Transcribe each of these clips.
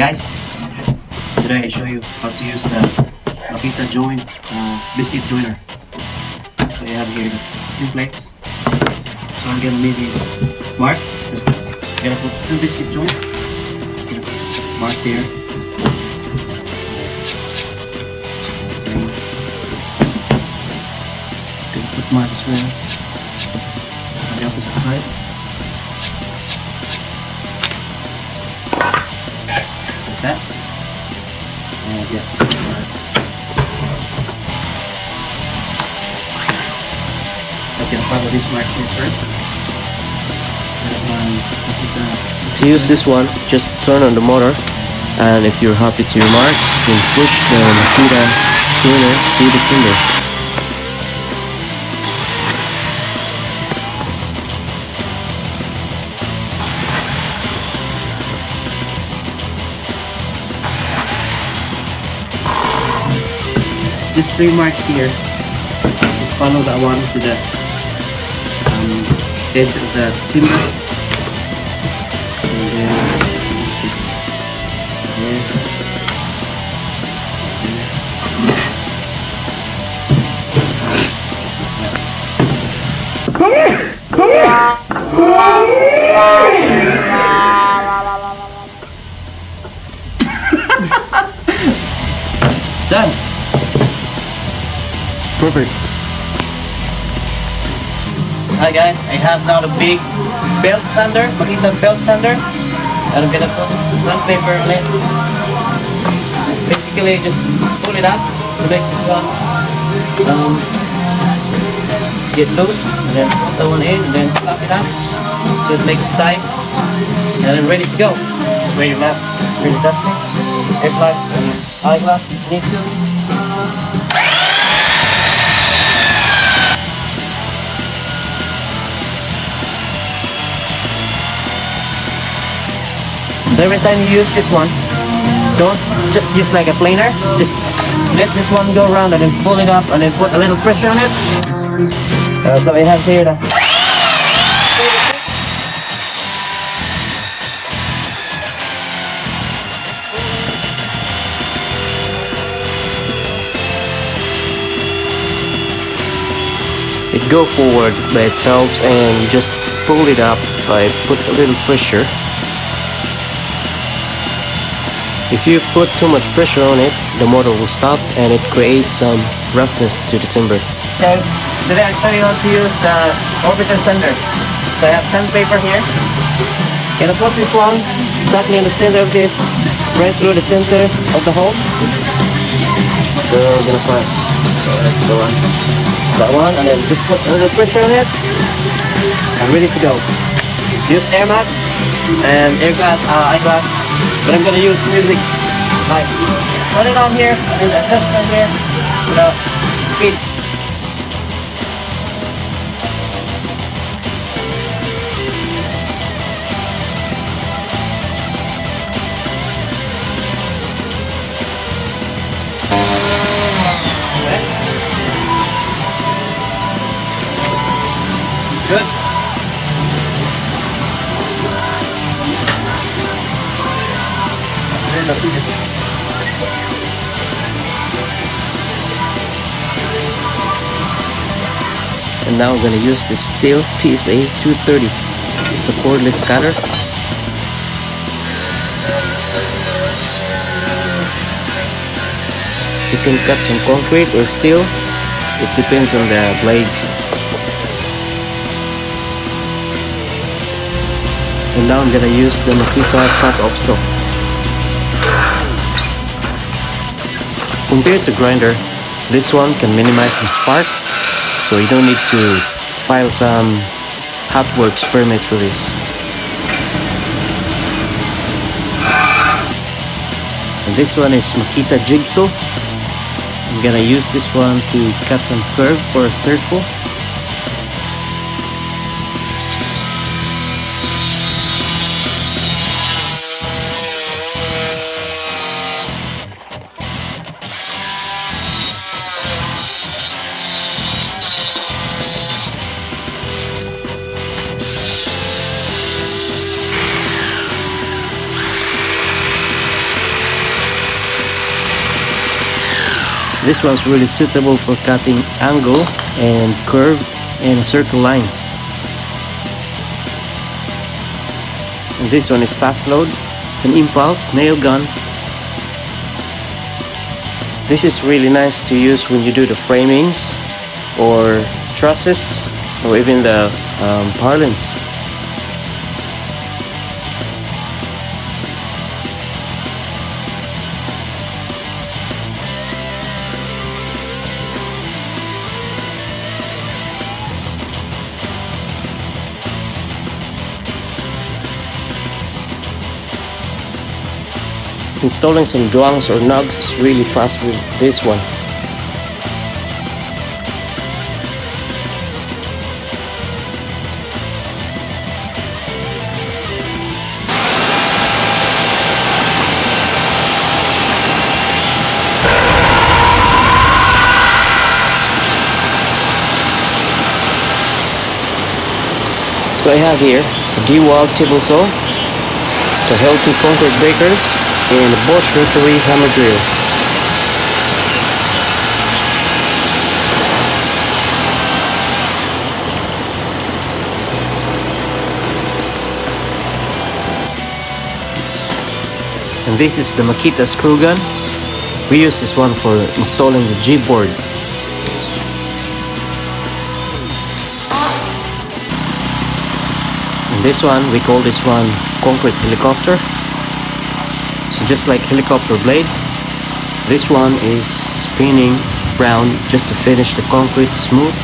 Guys, today I show you how to use the Makita biscuit joiner. So you have here the two plates. So I'm gonna need this mark. I'm gonna put two biscuit joint. Gonna put mark here. Same. Gonna put mark as well on the opposite side. That and yeah, I'm gonna follow this mark here first. Set up my Makita. To use this one, just turn on the motor, and if you're happy to your mark, you can push the Makita joiner to the timber. These three marks here, just follow that one to the edge of the timber, and then just keep there, just like that. Done. Perfect. Hi guys, I have now the big belt sander, Makita belt sander, and I'm gonna put sandpaper on it. Just basically just pull it up to make this one get loose, and then put that one in, and then tap it up so it makes tight, and then ready to go. Just wear your mask, really dusty, air gloves and eyeglass if you need to. So every time you use this one, don't just use like a planer, just let this one go around and then pull it up and then put a little pressure on it. So I have here the It go forward by itself, and you just pull it up by put a little pressure. If you put too much pressure on it, the motor will stop and it creates some roughness to the timber. Okay, today I'll show you how to use the orbital sander. So I have sandpaper here. Gonna put this one exactly in the center of this, right through the center of the hole. So I'm gonna put that one, and then just put a little pressure on it. I'm ready to go. Use air maps and eyeglass. But I'm gonna use music, like turn it on here and adjust on here without speed. Okay. Good. And now I'm gonna use this steel PSA 230. It's a cordless cutter. You can cut some concrete or steel. It depends on the blades. And now I'm gonna use the Makita cut-off saw. Compared to grinder, this one can minimize the spark, so you don't need to file some hotworks permit for this. And this one is Makita Jigsaw. I'm gonna use this one to cut some curve for a circle. This one's really suitable for cutting angle and curve and circle lines. And this one is fast load. It's an impulse nail gun. This is really nice to use when you do the framings or trusses or even the purlins. Installing some drums or nugs is really fast with this one. So I have here a D-wall table saw, the healthy concrete breakers, and a Bosch rotary hammer drill. And this is the Makita screw gun. We use this one for installing the G-board. And this one, we call this one concrete helicopter. So just like helicopter blade, this one is spinning round just to finish the concrete smooth.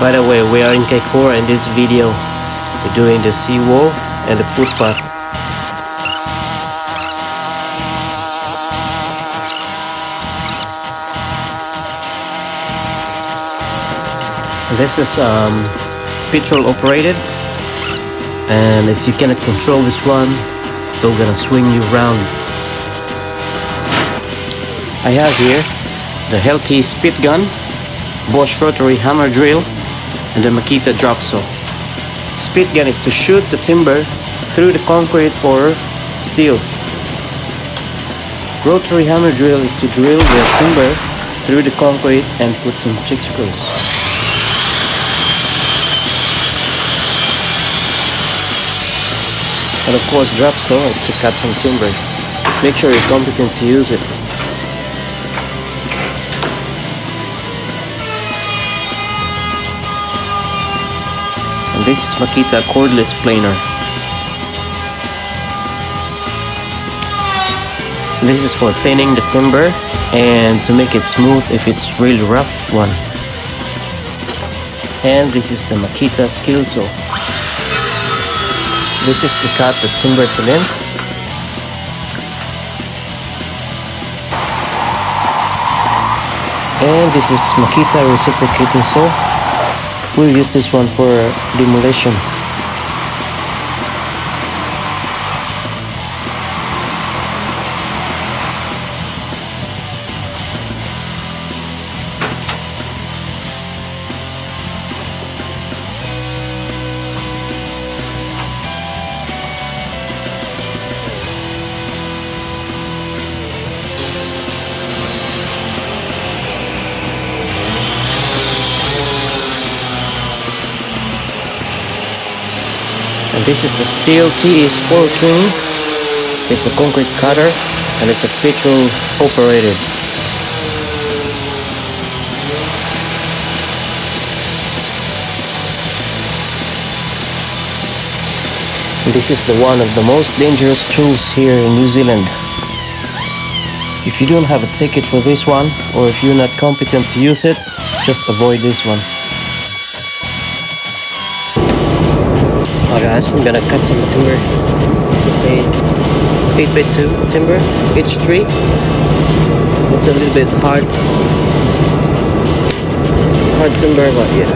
By the way, we are in Kaikoura in this video. We're doing the seawall and the footpath. This is petrol operated, and if you cannot control this one, they're gonna swing you around. I have here the healthy spit gun, Bosch rotary hammer drill, and the Makita Dropzone. Spit gun is to shoot the timber through the concrete or steel. Rotary hammer drill is to drill the timber through the concrete and put some jig screws. And of course, Dropzone is to cut some timbers. Make sure you're competent to use it. And this is Makita Cordless planer. This is for thinning the timber and to make it smooth if it's really rough one. And this is the Makita skill saw. This is to cut the timber to length. And this is Makita reciprocating saw. We'll use this one for demolition. And this is the Steel TS420. It's a concrete cutter and it's a petrol operated. And this is the one of the most dangerous tools here in New Zealand. If you don't have a ticket for this one, or if you're not competent to use it, just avoid this one. Alright guys, I'm gonna cut some timber. It's a 8x2 timber, H3. It's a little bit hard timber, but yeah.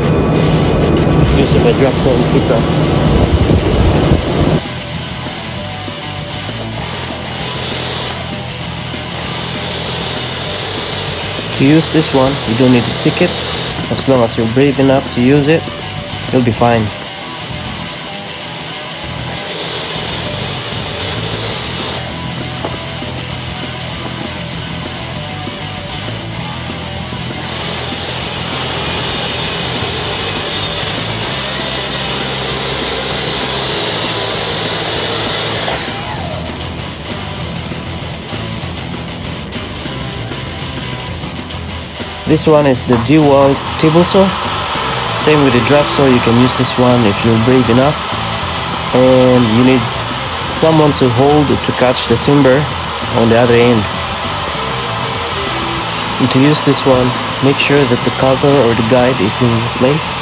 Using my Dropzone Makita. To use this one, you don't need a ticket. As long as you're brave enough to use it, you'll be fine. This one is the dual table saw. Same with the drop saw, you can use this one if you're brave enough. And you need someone to hold to catch the timber on the other end. And to use this one, make sure that the cover or the guide is in place.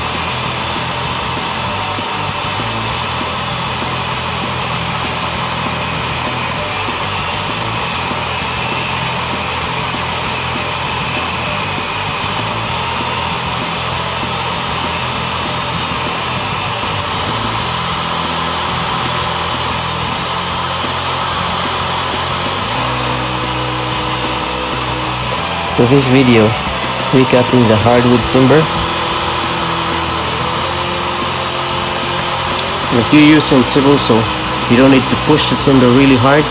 For this video, recutting the hardwood timber. And if you're using table saw, you don't need to push the timber really hard.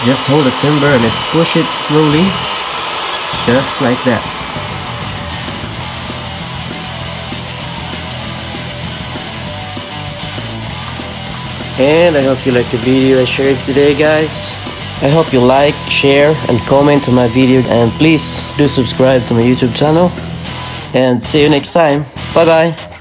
Just hold the timber and then push it slowly, just like that. And I hope you liked the video I shared today, guys. I hope you like, share and comment on my video, and please do subscribe to my YouTube channel, and see you next time. Bye bye.